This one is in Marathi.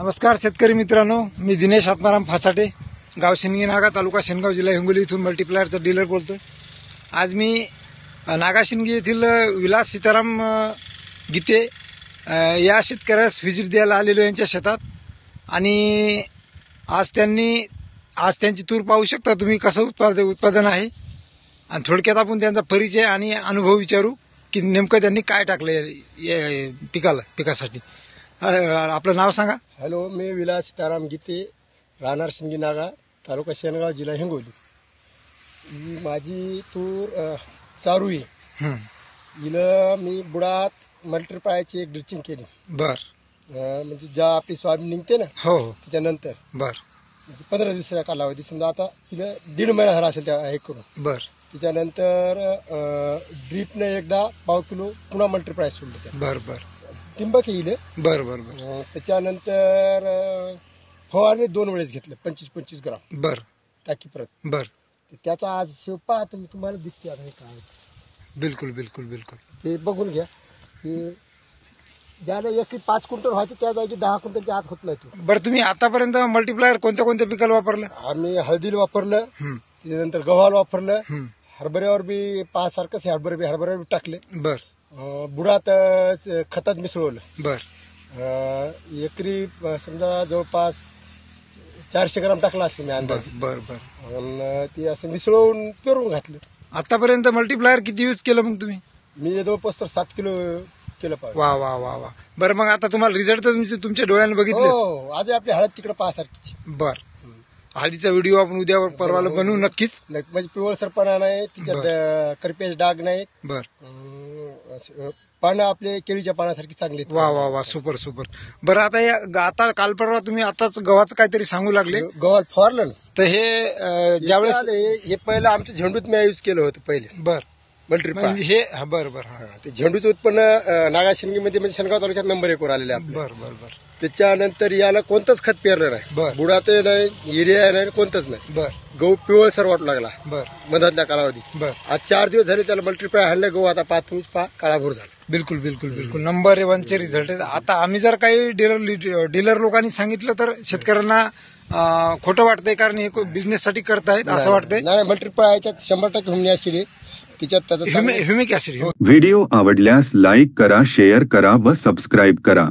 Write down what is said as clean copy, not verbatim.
नमस्कार शेतकरी मित्रांनो, मी दिनेश आत्माराम फासाटे, गाव शिंदगी नागा, तालुका शेनगाव, जिल्हा हिंगोली इथून मल्टीप्लायरचा डीलर बोलतोय। आज मी नागा शिंदगी येथील विलास सीताराम गीते या शेतकऱ्यास व्हिजिट द्यायला आलेलो यांच्या शेतात। आणि आज त्यांची तूर पाहू शकता तुम्ही, कसं उत्पादन आहे। आणि थोडक्यात आपण त्यांचा परिचय आणि अनुभव विचारू की नेमकं त्यांनी काय टाकलंय पिकासाठी। आपलं नाव सांगा। हॅलो, मी विलास सीताराम गीते, राहणार शिंदगी नागा, तालुका शेनगाव, जिल्हा हिंगोली। ही माझी तूर चारू आहे। हिला मी बुडात मल्टीप्लायरची एक ड्रिचिंग केली। बर। म्हणजे ज्या आपली सोयाबीन निघते ना, हो, त्याच्यानंतर बर, म्हणजे 15 दिवसाचा कालावधी, समजा आता तिला 1.5 महिना झाला असेल त्या हे करून। बर। त्याच्यानंतर ड्रीपने एकदा 1/2 किलो पुन्हा मल्टीप्लायर सोडलं त्या। बर बर। टिंबक येईल। बर बर बर। त्याच्यानंतर फवारणी 2 वेळेस घेतलं, 25-25 ग्राम बर। टाकी परत। बर। त्याचा आज शिवपा तुम्हाला दिसते आता हे काय। बिलकुल बिलकुल बिलकुल। ते बघून घ्या की ज्याला 5 क्विंटल व्हायचं त्या जागी 10 क्विंटलच्या आत होत नाही तो। बरं, तुम्ही आतापर्यंत मल्टीप्लायर कोणत्या पिकाला वापरलं? आम्ही हळदीला वापरलं, त्याच्यानंतर गव्हाला वापरलं, हरभऱ्यावर बी 5 सारखंच हरभऱ्यावर बी टाकले। बर। बुडात खतात मिसळवलं। बर। एकरी समजा जवळपास 400 ग्राम टाकला असेल मी अंदाज। बर बर। आणि ते असं मिसळून पेरून घातलं। आतापर्यंत मल्टीप्लायर किती यूज केलं मग तुम्ही? मी जवळपास तर 7 किलो केलं पाहिजे। वा वा वा वा। बरं, मग आता तुम्हाला रिझल्ट तर तुमच्या डोळ्याने बघितले? हो, आज आपली हळद तिकडे पाहसारखीची। बर। हळदीचा व्हिडिओ आपण उद्या परवाला बनवू नक्कीच। म्हणजे पिवळसरपणा नाही, तिच्यात करप्याचे डाग नाही। बर। पानं आपले केळीच्या पानासारखी चांगली। वा वा वा, सुपर सुपर। बरं, आता काल परवा तुम्ही आताच गव्हाचं काहीतरी सांगू लागले, गव्हाल फवारलं तर हे ज्यावेळेस हे पहिलं आमच्या झेंडूत मी यूज केलं होतं पहिले। बर। मल्टीप्लायर म्हणजे हे बर बर। ते झेंडूचं उत्पन्न नागा शिंदगीमध्ये म्हणजे शेनगाव तालुक्यात नंबर 1 वर आलेले आहे। बर बर बर। त्याच्यानंतर याला कोणतंच खत पेरलं नाही, बर। बुडात नाही, युरिया नाही, कोणतंच नाही। बर। गहू पिवळसर वाटू लागला बर। मधातल्या कालावधी। बर। आज 4 दिवस झाले त्याला मल्टीप्लायर हाणलं, गहू आता काळाभोर झाला। बिलकुल बिलकुल बिलकुल, नंबर 1 चे रिझल्ट आहेत। आता आम्ही जर काही डीलर लोकांनी सांगितलं तर शेतकऱ्यांना खोटं वाटतंय, कारण हे बिझनेस साठी करतायत असं वाटतंय। नाही, मल्टीप्लायर याच्यात 100% ह्युमिक ऍसिड आहे, तिच्यात त्याचा ह्युमिक ऍसिड। व्हिडिओ आवडल्यास लाईक करा, शेअर करा व सबस्क्राईब करा।